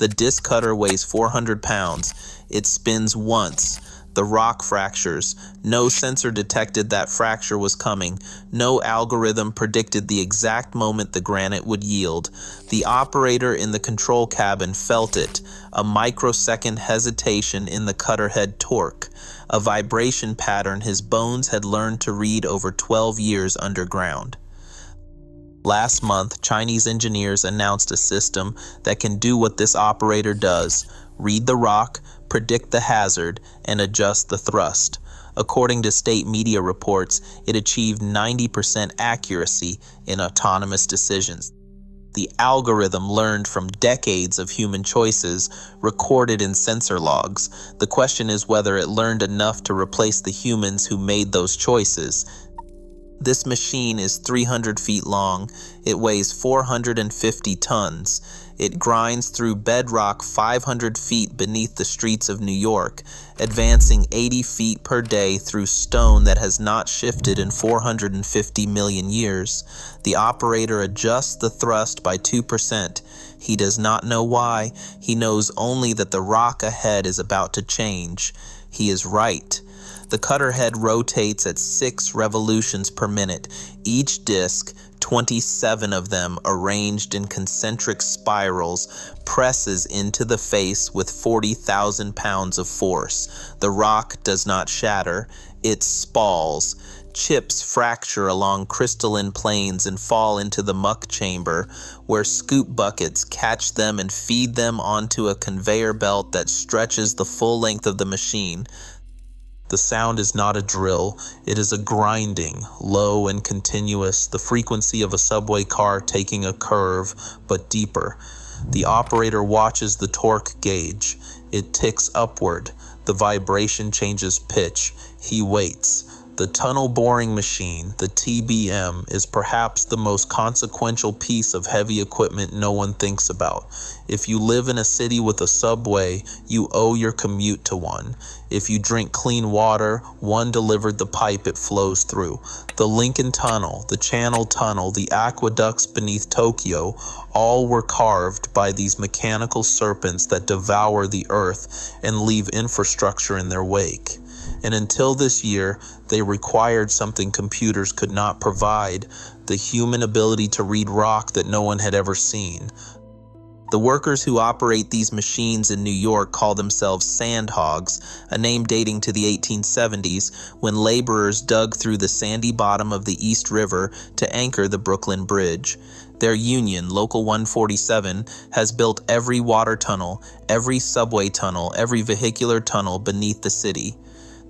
The disc cutter weighs 400 pounds. It spins once. The rock fractures. No sensor detected that fracture was coming. No algorithm predicted the exact moment the granite would yield. The operator in the control cabin felt it, a microsecond hesitation in the cutter head torque, a vibration pattern his bones had learned to read over 12 years underground. Last month, Chinese engineers announced a system that can do what this operator does: read the rock, predict the hazard, and adjust the thrust. According to state media reports, it achieved 90% accuracy in autonomous decisions. The algorithm learned from decades of human choices recorded in sensor logs. The question is whether it learned enough to replace the humans who made those choices. This machine is 300 feet long. It weighs 450 tons. It grinds through bedrock 500 feet beneath the streets of New York, advancing 80 feet per day through stone that has not shifted in 450 million years. The operator adjusts the thrust by 2%. He does not know why. He knows only that the rock ahead is about to change. He is right. The cutter head rotates at 6 revolutions per minute. Each disc, 27 of them arranged in concentric spirals, presses into the face with 40,000 pounds of force. The rock does not shatter, it spalls. Chips fracture along crystalline planes and fall into the muck chamber, where scoop buckets catch them and feed them onto a conveyor belt that stretches the full length of the machine. The sound is not a drill, it is a grinding, low and continuous, the frequency of a subway car taking a curve, but deeper. The operator watches the torque gauge. It ticks upward. The vibration changes pitch. He waits. The tunnel boring machine, the TBM, is perhaps the most consequential piece of heavy equipment no one thinks about. If you live in a city with a subway, you owe your commute to one. If you drink clean water, one delivered the pipe it flows through. The Lincoln Tunnel, the Channel Tunnel, the aqueducts beneath Tokyo, all were carved by these mechanical serpents that devour the earth and leave infrastructure in their wake. And until this year, they required something computers could not provide: the human ability to read rock that no one had ever seen. The workers who operate these machines in New York call themselves sandhogs, a name dating to the 1870s, when laborers dug through the sandy bottom of the East River to anchor the Brooklyn Bridge. Their union, Local 147, has built every water tunnel, every subway tunnel, every vehicular tunnel beneath the city.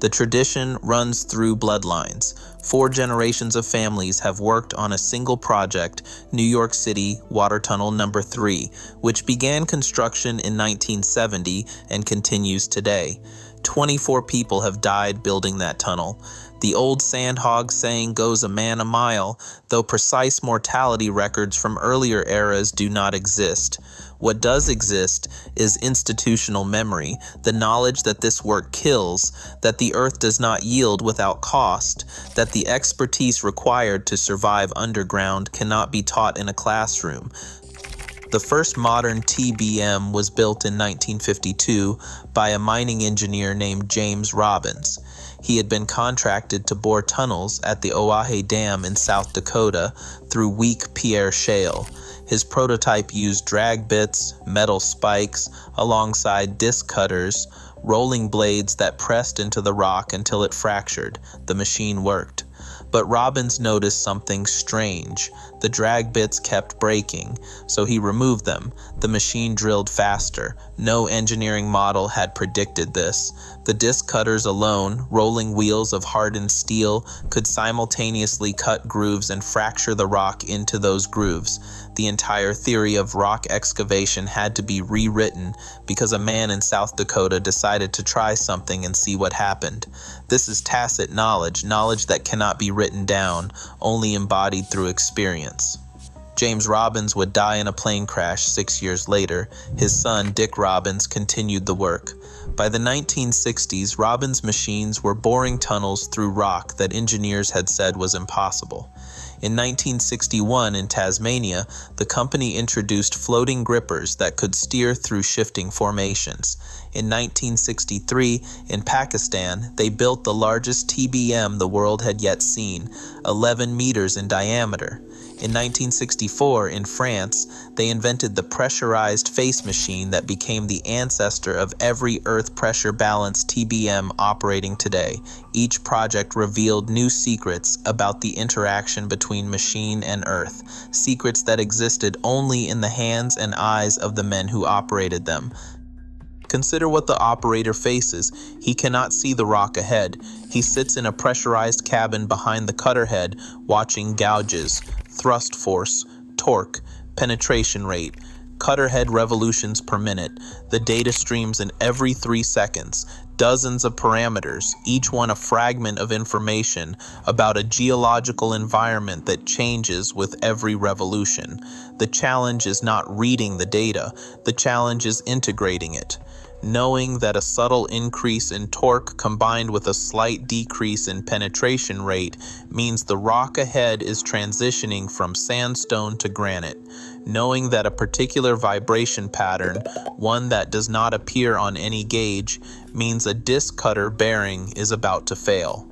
The tradition runs through bloodlines. 4 generations of families have worked on a single project, New York City Water Tunnel Number 3, which began construction in 1970 and continues today. 24 people have died building that tunnel. The old sandhog saying goes a man a mile, though precise mortality records from earlier eras do not exist. What does exist is institutional memory, the knowledge that this work kills, that the earth does not yield without cost, that the expertise required to survive underground cannot be taught in a classroom. The first modern TBM was built in 1952 by a mining engineer named James Robbins. He had been contracted to bore tunnels at the Oahe Dam in South Dakota through weak Pierre Shale. His prototype used drag bits, metal spikes, alongside disc cutters, rolling blades that pressed into the rock until it fractured. The machine worked. But Robbins noticed something strange. The drag bits kept breaking, so he removed them. The machine drilled faster. No engineering model had predicted this. The disc cutters alone, rolling wheels of hardened steel, could simultaneously cut grooves and fracture the rock into those grooves. The entire theory of rock excavation had to be rewritten because a man in South Dakota decided to try something and see what happened. This is tacit knowledge, knowledge that cannot be written down, only embodied through experience. James Robbins would die in a plane crash 6 years later. His son, Dick Robbins, continued the work. By the 1960s, Robbins' machines were boring tunnels through rock that engineers had said was impossible. In 1961, in Tasmania, the company introduced floating grippers that could steer through shifting formations. In 1963, in Pakistan, they built the largest TBM the world had yet seen, 11 meters in diameter. In 1964, in France, they invented the pressurized face machine that became the ancestor of every earth pressure balance TBM operating today. Each project revealed new secrets about the interaction between machine and earth, secrets that existed only in the hands and eyes of the men who operated them. Consider what the operator faces. He cannot see the rock ahead. He sits in a pressurized cabin behind the cutter head, watching gouges, thrust force, torque, penetration rate, cutter head revolutions per minute. The data streams in every 3 seconds. Dozens of parameters, each one a fragment of information about a geological environment that changes with every revolution. The challenge is not reading the data. The challenge is integrating it. Knowing that a subtle increase in torque combined with a slight decrease in penetration rate means the rock ahead is transitioning from sandstone to granite. Knowing that a particular vibration pattern, one that does not appear on any gauge, means a disc cutter bearing is about to fail.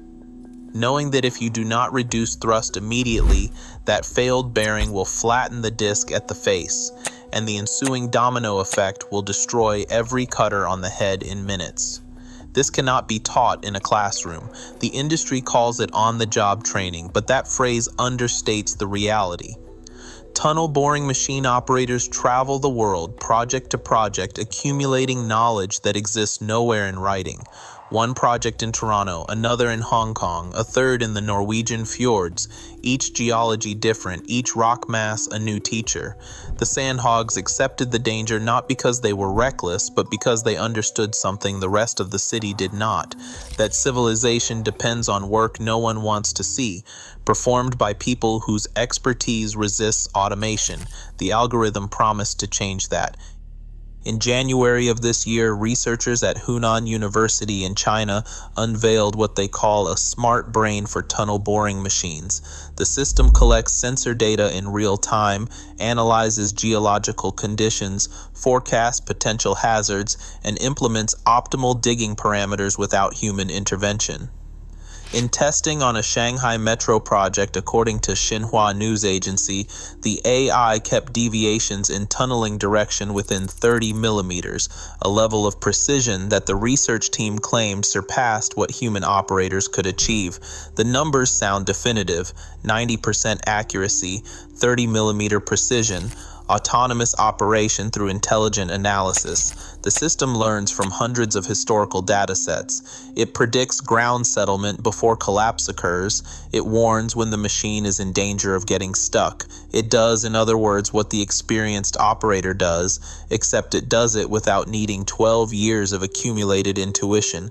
Knowing that if you do not reduce thrust immediately, that failed bearing will flatten the disc at the face, and the ensuing domino effect will destroy every cutter on the head in minutes. This cannot be taught in a classroom. The industry calls it on-the-job training, but that phrase understates the reality. Tunnel boring machine operators travel the world, project to project, accumulating knowledge that exists nowhere in writing. One project in Toronto, another in Hong Kong, a third in the Norwegian fjords, each geology different, each rock mass a new teacher. The sandhogs accepted the danger not because they were reckless, but because they understood something the rest of the city did not, that civilization depends on work no one wants to see, performed by people whose expertise resists automation. The algorithm promised to change that. In January of this year, researchers at Hunan University in China unveiled what they call a smart brain for tunnel boring machines. The system collects sensor data in real time, analyzes geological conditions, forecasts potential hazards, and implements optimal digging parameters without human intervention. In testing on a Shanghai metro project, according to Xinhua news agency, the AI kept deviations in tunneling direction within 30 millimeters, a level of precision that the research team claimed surpassed what human operators could achieve. The numbers sound definitive: 90% accuracy, 30 millimeter precision, autonomous operation through intelligent analysis. The system learns from hundreds of historical data sets. It predicts ground settlement before collapse occurs. It warns when the machine is in danger of getting stuck. It does, in other words, what the experienced operator does, except it does it without needing 12 years of accumulated intuition.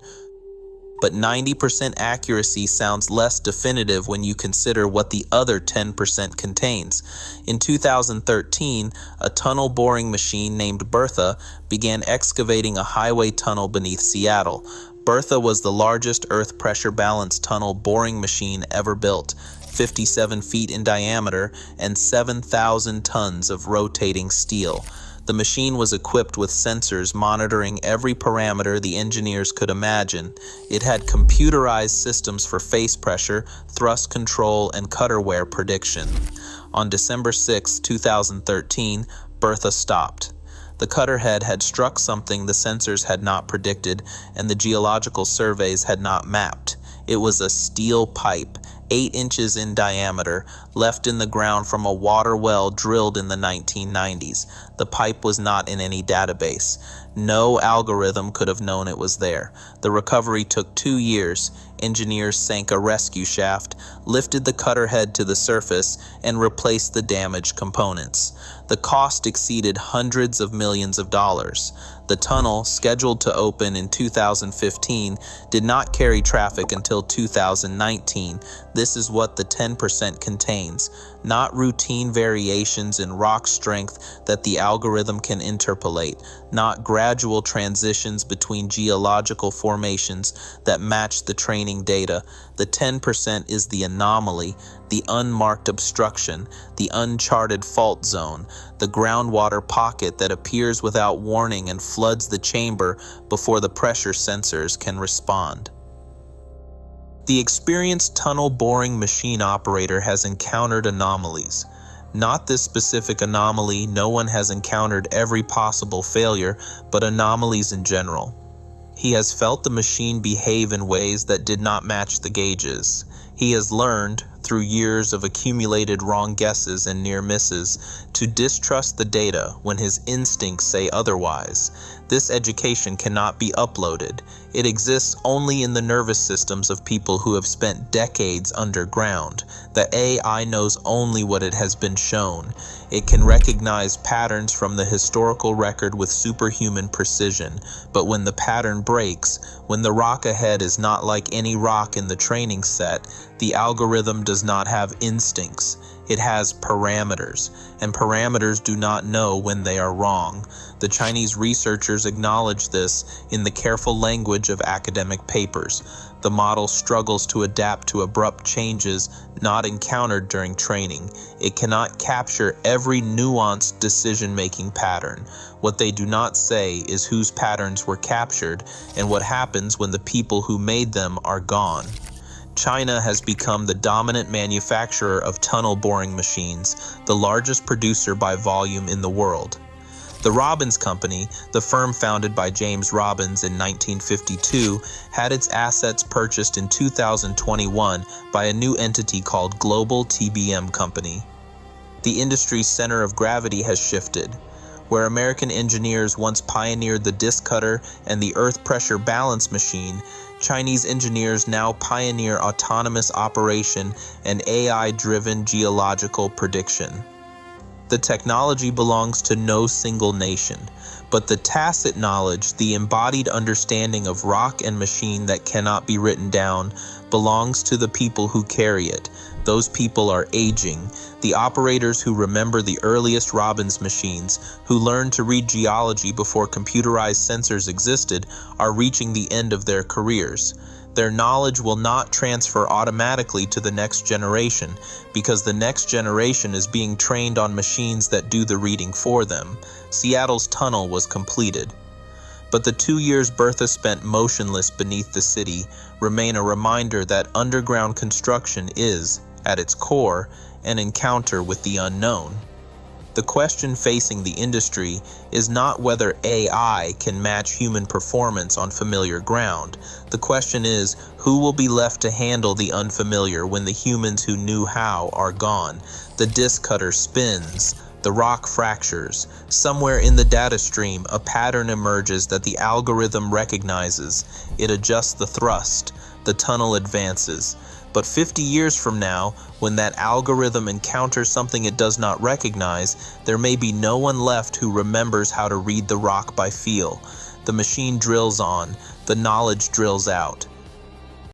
But 90% accuracy sounds less definitive when you consider what the other 10% contains. In 2013, a tunnel boring machine named Bertha began excavating a highway tunnel beneath Seattle. Bertha was the largest earth pressure balance tunnel boring machine ever built, 57 feet in diameter and 7,000 tons of rotating steel. The machine was equipped with sensors monitoring every parameter the engineers could imagine. It had computerized systems for face pressure, thrust control, and cutter wear prediction. On December 6, 2013, Bertha stopped. The cutter head had struck something the sensors had not predicted and the geological surveys had not mapped. It was a steel pipe, 8 inches in diameter, left in the ground from a water well drilled in the 1990s. The pipe was not in any database. No algorithm could have known it was there. The recovery took 2 years. Engineers sank a rescue shaft, lifted the cutter head to the surface, and replaced the damaged components. The cost exceeded hundreds of millions of dollars. The tunnel, scheduled to open in 2015, did not carry traffic until 2019. This is what the 10% contains. not routine variations in rock strength that the algorithm can interpolate, not gradual transitions between geological formations that match the training data. The 10% is the anomaly, the unmarked obstruction, the uncharted fault zone, the groundwater pocket that appears without warning and floods the chamber before the pressure sensors can respond. The experienced tunnel boring machine operator has encountered anomalies. Not this specific anomaly, no one has encountered every possible failure, but anomalies in general. He has felt the machine behave in ways that did not match the gauges. He has learned, through years of accumulated wrong guesses and near misses, to distrust the data when his instincts say otherwise. This education cannot be uploaded. It exists only in the nervous systems of people who have spent decades underground. The AI knows only what it has been shown. It can recognize patterns from the historical record with superhuman precision, but when the pattern breaks, when the rock ahead is not like any rock in the training set, the algorithm does not have instincts. It has parameters, and parameters do not know when they are wrong. The Chinese researchers acknowledge this in the careful language of academic papers. The model struggles to adapt to abrupt changes not encountered during training. It cannot capture every nuanced decision-making pattern. What they do not say is whose patterns were captured and what happens when the people who made them are gone. China has become the dominant manufacturer of tunnel boring machines, the largest producer by volume in the world. The Robbins Company, the firm founded by James Robbins in 1952, had its assets purchased in 2021 by a new entity called Global TBM Company. The industry's center of gravity has shifted. Where American engineers once pioneered the disc cutter and the earth pressure balance machine, Chinese engineers now pioneer autonomous operation and AI-driven geological prediction. The technology belongs to no single nation, but the tacit knowledge, the embodied understanding of rock and machine that cannot be written down, belongs to the people who carry it. Those people are aging. The operators who remember the earliest Robbins machines, who learned to read geology before computerized sensors existed, are reaching the end of their careers. Their knowledge will not transfer automatically to the next generation because the next generation is being trained on machines that do the reading for them. Seattle's tunnel was completed. But the 2 years Bertha spent motionless beneath the city remain a reminder that underground construction is, at its core, an encounter with the unknown. The question facing the industry is not whether AI can match human performance on familiar ground. The question is, who will be left to handle the unfamiliar when the humans who knew how are gone? The disc cutter spins. The rock fractures. Somewhere in the data stream, a pattern emerges that the algorithm recognizes. It adjusts the thrust. The tunnel advances. But 50 years from now, when that algorithm encounters something it does not recognize, there may be no one left who remembers how to read the rock by feel. The machine drills on. The knowledge drills out.